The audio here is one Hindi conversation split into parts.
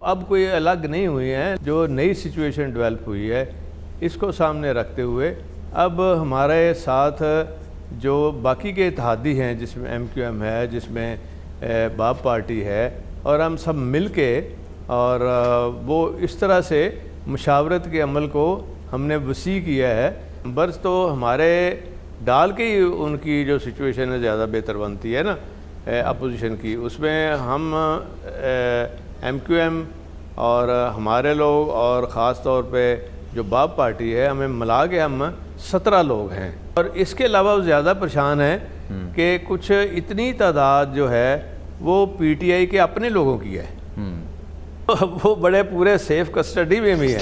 अब कोई अलग नहीं हुई है, जो नई सिचुएशन डेवलप हुई है इसको सामने रखते हुए अब हमारे साथ जो बाकी के इत्तेहादी हैं, जिसमें MQM है, जिसमें बाप पार्टी है, और हम सब मिल के और वो इस तरह से मुशावरत के अमल को हमने वसी किया है। बर्स तो हमारे डाल के ही उनकी जो सिचुएशन है ज़्यादा बेहतर बनती है ना अपोजिशन की, उसमें हम MQM और हमारे लोग और ख़ास तौर पे जो बाप पार्टी है, हमें मिला के हम 17 लोग हैं। और इसके अलावा वो ज़्यादा परेशान है कि कुछ इतनी तादाद जो है वो PTI के अपने लोगों की है, वो बड़े पूरे सेफ कस्टडी में भी है।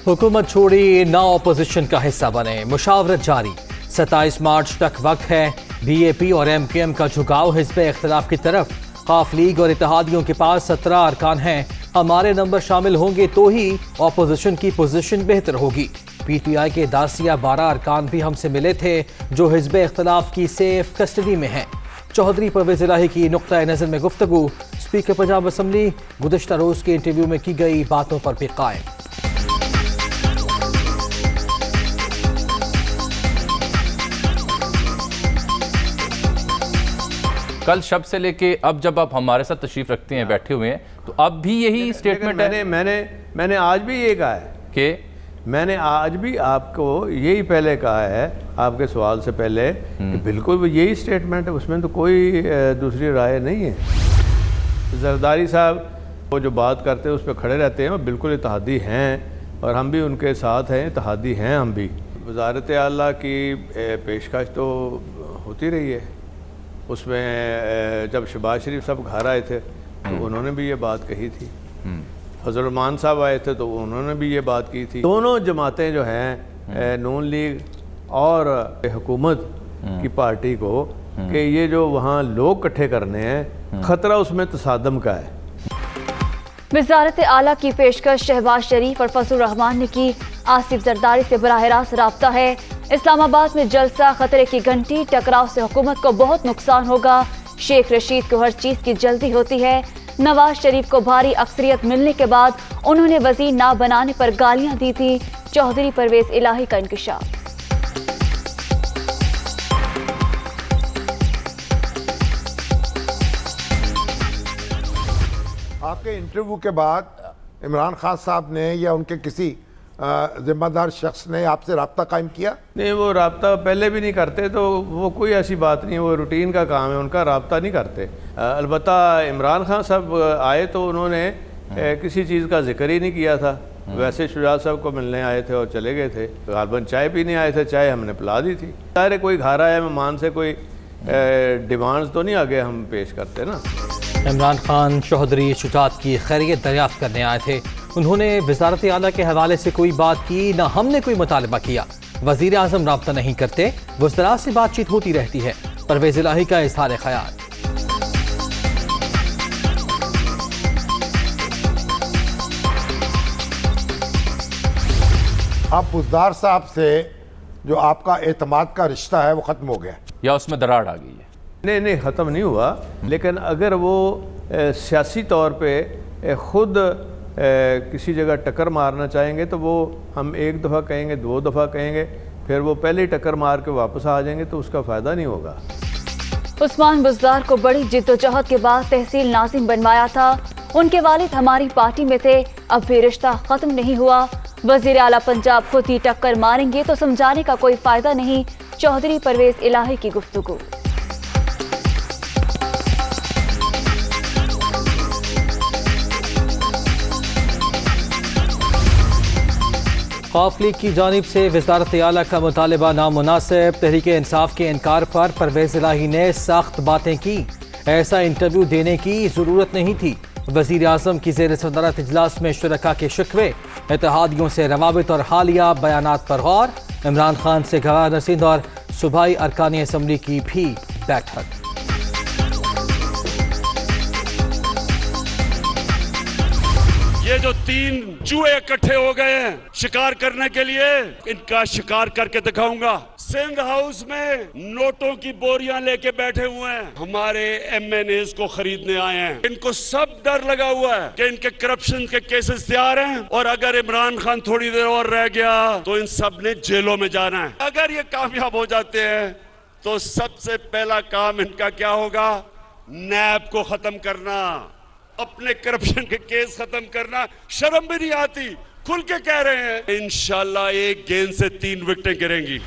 हुकूमत छोड़ी ना ऑपोजिशन का हिस्सा बने, मुशावरत जारी। 27 मार्च तक वक्त है। BAP और MQM का झुकाव हिज़्ब इख्तिलाफ की तरफ। खाफ लीग और इत्तेहादियों के पास 17 अरकान हैं। हमारे नंबर शामिल होंगे तो ही ऑपोजिशन की पोजीशन बेहतर होगी। PTI के 10 या 12 अरकान भी हमसे मिले थे जो हिज़्ब इख्तिलाफ की सेफ कस्टडी में हैं। चौधरी परवेज़ इलाही की नुक्ता नज़र में गुफ्तगू। स्पीकर पंजाब असम्बली गुज़श्ता रोज़ के इंटरव्यू में की गई बातों पर भी कायम। कल शब से लेके अब जब आप हमारे साथ तशरीफ रखते हैं, बैठे हुए हैं, तो अब भी यही स्टेटमेंट है? मैंने आज भी ये कहा है कि मैंने आज भी आपको यही पहले कहा है, आपके सवाल से पहले, कि बिल्कुल यही स्टेटमेंट है, उसमें तो कोई दूसरी राय नहीं है। जरदारी साहब वो जो बात करते हैं उस पर खड़े रहते हैं, वो बिल्कुल इत्तेहादी हैं और हम भी उनके साथ हैं, इत्तेहादी हैं हम भी। वज़ारत आला की पेशकश तो होती रही है, उसमें जब शहबाज शरीफ साहब घर आए थे तो उन्होंने भी ये बात कही थी, फजल रहमान साहब आए थे तो उन्होंने भी ये बात की थी। दोनों जमातें जो हैं नून लीग और हुकूमत की पार्टी को, कि ये जो वहाँ लोग इकट्ठे करने हैं, ख़तरा उसमें तसादम का है। वज़ारत आला की पेशकश शहबाज शरीफ और फजल रहमान ने की। आसिफ जरदारी से बराह रास्त राब्ता है। इस्लामाबाद में जलसा, खतरे की घंटी, टकराव से हुकूमत को बहुत नुकसान होगा। शेख रशीद को हर चीज़ की जल्दी होती है। नवाज शरीफ को भारी अक्सरियत मिलने के बाद उन्होंने वज़ीर ना बनाने पर गालियां दी थी। चौधरी परवेज़ इलाही का इंकिशाफ। आपके इंटरव्यू के बाद इमरान खान साहब ने या उनके किसी जिम्मेदार शख्स ने आपसे रब्ता कायम किया? नहीं, वो रब्ता पहले भी नहीं करते, तो वो कोई ऐसी बात नहीं है, वो रूटीन का काम है उनका, रब्ता नहीं करते। अलबत्ता इमरान खान साहब आए तो उन्होंने किसी चीज़ का जिक्र ही नहीं किया था। वैसे शुजात साहब को मिलने आए थे और चले गए थे, गालबन चाय पीने आए थे, चाय हमने पिला दी थी। सारे कोई घर आया मेहमान से कोई डिमांड्स तो नहीं आगे हम पेश करते ना। इमरान खान चौधरी शुजात की खैरियत दरियाफ्त करने आए थे। उन्होंने वज़ारत आला के हवाले से कोई बात की, ना हमने कोई मुतालबा किया। वज़ीर आज़म राब्ता नहीं करते, वज़रा से बातचीत होती रहती है। परवेज़ इलाही का इज़हार ख्याल। अब बुज़दार साहब से जो आपका एतमाद का रिश्ता है वो ख़त्म हो गया या उसमें दरार आ गई है? नहीं, ख़त्म नहीं हुआ, लेकिन अगर वो सियासी तौर पे ख़ुद किसी जगह टक्कर मारना चाहेंगे तो वो हम एक दफ़ा कहेंगे, 2 दफ़ा कहेंगे, फिर वो पहले टक्कर मार के वापस आ जाएंगे तो उसका फ़ायदा नहीं होगा। उस्मान बुज़दार को बड़ी जिद्दोजहद के बाद तहसील नाज़िम बनवाया था। उनके वालिद हमारी पार्टी में थे, अब भी रिश्ता ख़त्म नहीं हुआ। वज़ीर आला पंजाब खुद ही टक्कर मारेंगे तो समझाने का कोई फ़ायदा नहीं। चौधरी परवेज़ इलाही की गुफ्तगू। खाफ लीग की जानिब से वज़ारत आला का मुतालबा नामुनासिब। तहरीक इंसाफ के इनकार पर परवेज़ इलाही ने सख्त बातें की। ऐसा इंटरव्यू देने की ज़रूरत नहीं थी। वज़ीर आज़म की ज़ेर सदरत इजलास में शुरका के शिकवे, इत्तेहादियों से रवाबित और हालिया बयानात पर गौर। इमरान खान से गवर्नर सिंध और सूबाई अरकानी असम्बली की भी बैठक। ये जो 3 चूहे इकट्ठे हो गए हैं शिकार करने के लिए, इनका शिकार करके दिखाऊंगा। सिंध हाउस में नोटों की बोरियां लेके बैठे हुए हैं, हमारे MNAs को खरीदने आए हैं। इनको सब डर लगा हुआ है कि इनके करप्शन के केसेस तैयार हैं और अगर इमरान खान थोड़ी देर और रह गया तो इन सब ने जेलों में जाना है। अगर ये कामयाब हो जाते हैं तो सबसे पहला काम इनका क्या होगा? नैब को खत्म करना, अपने करप्शन के केस खत्म करना। शर्म भी नहीं आती, खुल के कह रहे हैं इंशाल्लाह एक गेंद से 3 विकेटें गिरेंगी।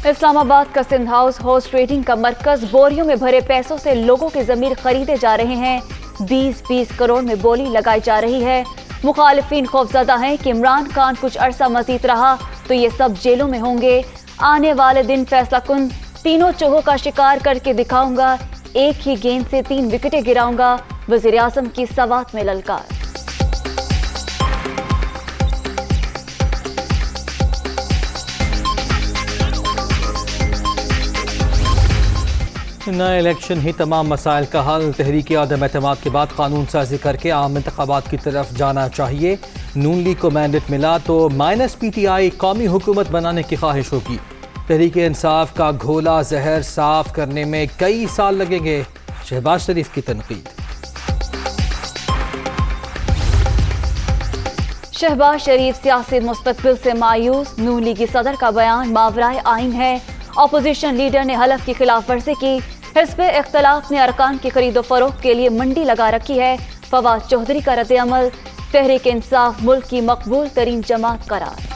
इस्लामाबाद का सिंध हाउस हॉर्स ट्रेडिंग का मरकज, बोरियों में भरे पैसों से लोगों के जमीर खरीदे जा रहे हैं। 20-20 करोड़ में बोली लगाई जा रही है। मुखालिफिन खौफजदा हैं कि इमरान खान कुछ अरसा मजीद रहा तो ये सब जेलों में होंगे। आने वाले दिन फैसला कुन, तीनों चोहों का शिकार करके दिखाऊंगा, एक ही गेंद से 3 विकेटें गिराऊंगा। वजीर आजम की सवात में ललकार। नए इलेक्शन ही तमाम मसाइल का हल, तहरीक आदम एतमाद के बाद कानून साजी करके आम इंतखाबात की तरफ जाना चाहिए। नून लीग को मैंडेट मिला तो -PTI कौमी हुकूमत बनाने की ख्वाहिश होगी। तहरीक इंसाफ का घोला जहर साफ करने में कई साल लगेंगे, शहबाज शरीफ की तनकीद। शहबाज शरीफ सियासी मुस्तकबिल से मायूस, नून लीगी सदर का बयान मावराए आइन है। अपोजिशन लीडर ने हलफ की खिलाफ वर्जी की। हिज़्ब इख्तिलाफ ने अरकान की खरीदो फरोख्त के लिए मंडी लगा रखी है। फवाद चौधरी का रद्द-ए-अमल, तहरीक इंसाफ मुल्क की मकबूल तरीन जमात करार।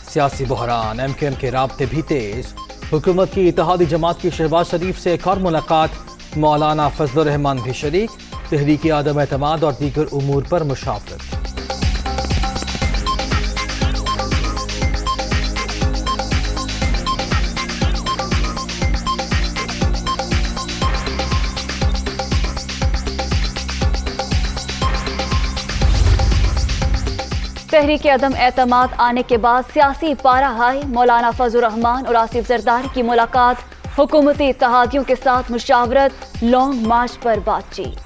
सियासी बहरान, MKM के राब्ते भी तेज। हुकूमत की इत्तेहादी जमात की शहबाज शरीफ से एक और मुलाकात, मौलाना फजलुर रहमान भी शरीक। तहरीक आदम एतमाद और दीगर उमूर पर मुशावरत। तहरीक आदम एतमाद आने के बाद सियासी पारा हाई, मौलाना फजलुर रहमान और आसिफ जरदारी की मुलाकात, हुकूमती इत्तेहादियों के साथ मुशावरत, लॉन्ग मार्च पर बातचीत।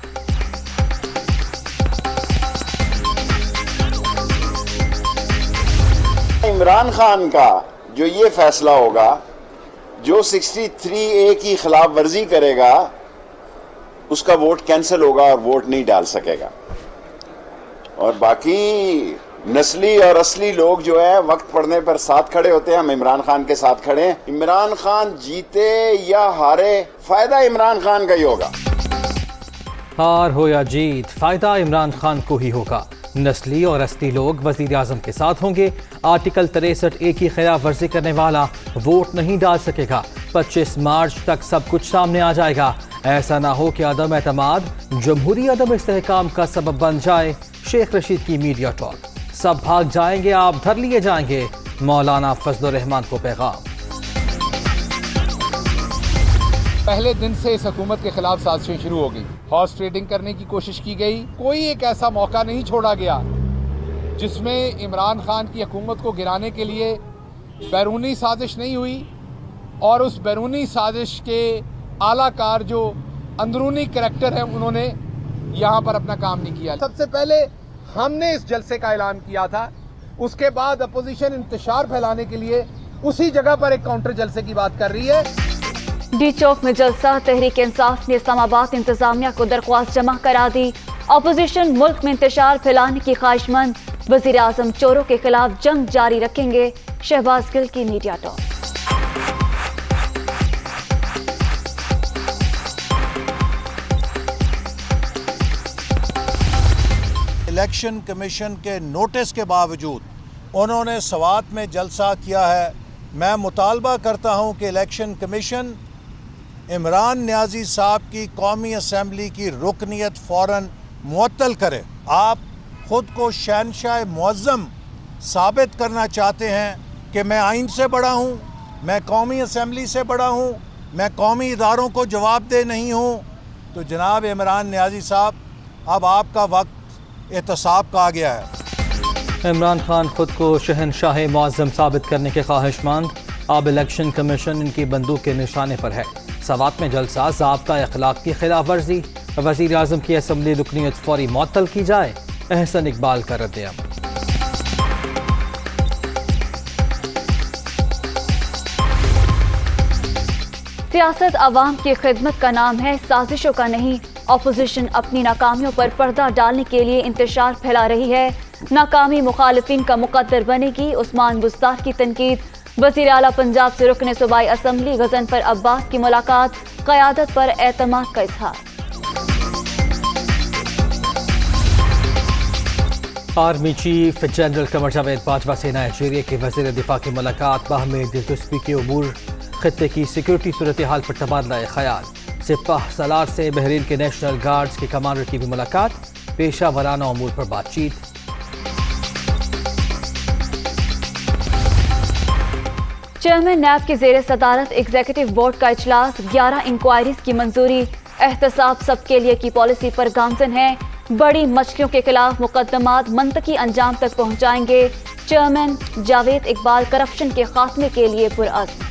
इमरान खान का जो ये फैसला होगा, जो 63A की खिलाफ वर्जी करेगा उसका वोट कैंसिल होगा और वोट नहीं डाल सकेगा। और बाकी नस्ली और असली लोग जो है वक्त पड़ने पर साथ खड़े होते हैं। हम इमरान खान के साथ खड़े हैं। इमरान खान जीते या हारे, फायदा इमरान खान का ही होगा। हार हो या जीत, फायदा इमरान खान को ही होगा। नस्ली और असली लोग वजीर आजम के साथ होंगे। आर्टिकल 63A की खिलाफ वर्जी करने वाला वोट नहीं डाल सकेगा। 25 मार्च तक सब कुछ सामने आ जाएगा। ऐसा ना हो कि आदम एतमाद जमहूरी अदम इस्तेहकाम का सबब बन जाए। शेख रशीद की मीडिया टॉक, सब भाग जाएंगे, आप धर लिए जाएंगे, मौलाना फजलुर रहमान को पैगाम। पहले दिन से इस हुकूमत के खिलाफ साजिशें शुरू हो गई। हॉर्स ट्रेडिंग करने की कोशिश की गई। कोई एक ऐसा मौका नहीं छोड़ा गया जिसमें इमरान खान की हुकूमत को गिराने के लिए बैरूनी साजिश नहीं हुई और उस बैरूनी साजिश के आलाकार जो अंदरूनी करैक्टर हैं उन्होंने यहाँ पर अपना काम नहीं किया। सबसे पहले हमने इस जलसे का ऐलान किया था, उसके बाद अपोजिशन इंतशार फैलाने के लिए उसी जगह पर एक काउंटर जलसे की बात कर रही है। डी चौक में जलसा, तहरीक इंसाफ ने इस्लामाबाद इंतजामिया को दरख्वास्त जमा करा दी। अपोजिशन मुल्क में इंतशार फैलाने की ख्वाहिशमंद, वजीर आजम चोरों के खिलाफ जंग जारी रखेंगे। शहबाज गिल की मीडिया टॉक। इलेक्शन कमीशन के नोटिस के बावजूद उन्होंने सवात में जलसा किया है। मैं मुतालबा करता हूं कि इलेक्शन कमीशन इमरान नियाज़ी साहब की कौमी असम्बली की रुकनीत फ़ौरन मुअत्तल करे। आप ख़ुद को शहनशाह मुअज़्ज़म साबित करना चाहते हैं कि मैं आइन से बड़ा हूँ, मैं कौमी असम्बली से बड़ा हूँ, मैं कौमी इदारों को जवाबदेह नहीं हूँ। तो जनाब इमरान नियाज़ी साहब, अब आपका वक्त एहतसाब का आ गया है। इमरान खान खुद को शहनशाह मुअज़्ज़म साबित करने के ख्वाहिशमंद, अब इलेक्शन कमीशन इनकी बंदूक के निशाने पर है। सवात में जलसा, ज़ाब्ता अखलाक की खिलाफ वर्जी, वज़ीर आज़म की असम्बली रुकनीत फौरी मुअत्तल की जाए, एहसन इकबाल का रद्द-ए-अमल। सियासत आवाम की खिदमत का नाम है, साजिशों का नहीं। अपोजिशन अपनी नाकामियों पर पर्दा डालने के लिए इंतशार फैला रही है। नाकामी मुखालिफिन का मुकद्दर बनेगी, उस्मान बुस्तार की तनकीद। वज़ीर आला पंजाब से रुकने सूबाई असम्बली गजनफर अब्बास की मुलाकात, क़यादत पर एतमाद का इजहार। Army chief general Qamar Javed Bajwa से नाइजीरिया के वज़ीर दिफा की मुलाकात, बाहमी दिलचस्पी के उमूर, खत्ते की सिक्योरिटी सूरत हाल पर तबादला ख्याल। सिपाह सलार से बहरीन के नेशनल गार्ड्स के कमांडर की भी मुलाकात, पेशा वराना उमूर पर बातचीत। चेयरमैन नैब की जेर सदारत एग्जीक्यूटिव बोर्ड का इजलास, 11 इंक्वायरीज की मंजूरी। एहतसाब सबके लिए की पॉलिसी पर गामजन है। बड़ी मछलियों के खिलाफ मुकदमात मंतकी अंजाम तक पहुंचाएंगे। चेयरमैन जावेद इकबाल करप्शन के खात्मे के लिए पुरअज़्म।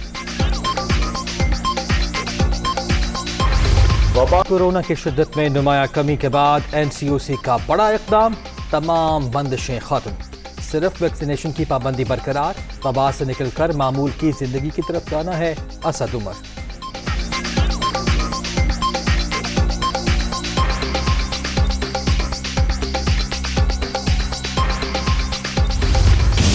कोरोना की शिद्दत में नुमाया कमी के बाद NCOC का बड़ा इक़दाम, तमाम बंदिशें खत्म, सिर्फ वैक्सीनेशन की पाबंदी बरकरार। वबा से निकलकर मामूल की जिंदगी की तरफ जाना है असद उमर।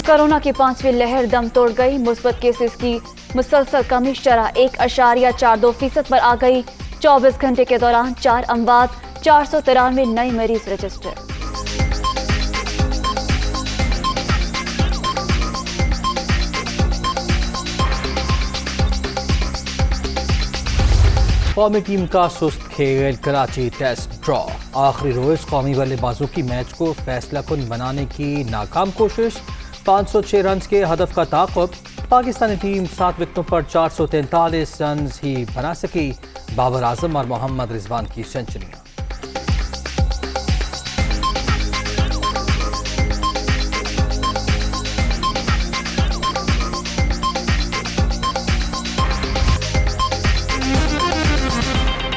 कोरोना की 5वीं लहर दम तोड़ गई। मुस्बत केसेस की मुसलसल कमी शरह 1.42% पर आ गई। 24 घंटे के दौरान 4 अमवात, 493 नए मरीज रजिस्टर। कौमी टीम का सुस्त खेल, कराची टेस्ट ड्रॉ। आखिरी रोज कौमी बल्लेबाजों की मैच को फैसला कुन बनाने की नाकाम कोशिश। 506 रन के हदफ का ताक़ुब। पाकिस्तानी टीम 7 विकेटों पर 443 रन ही बना सकी। बाबर आजम और मोहम्मद रिजवान की सेंचुरियां।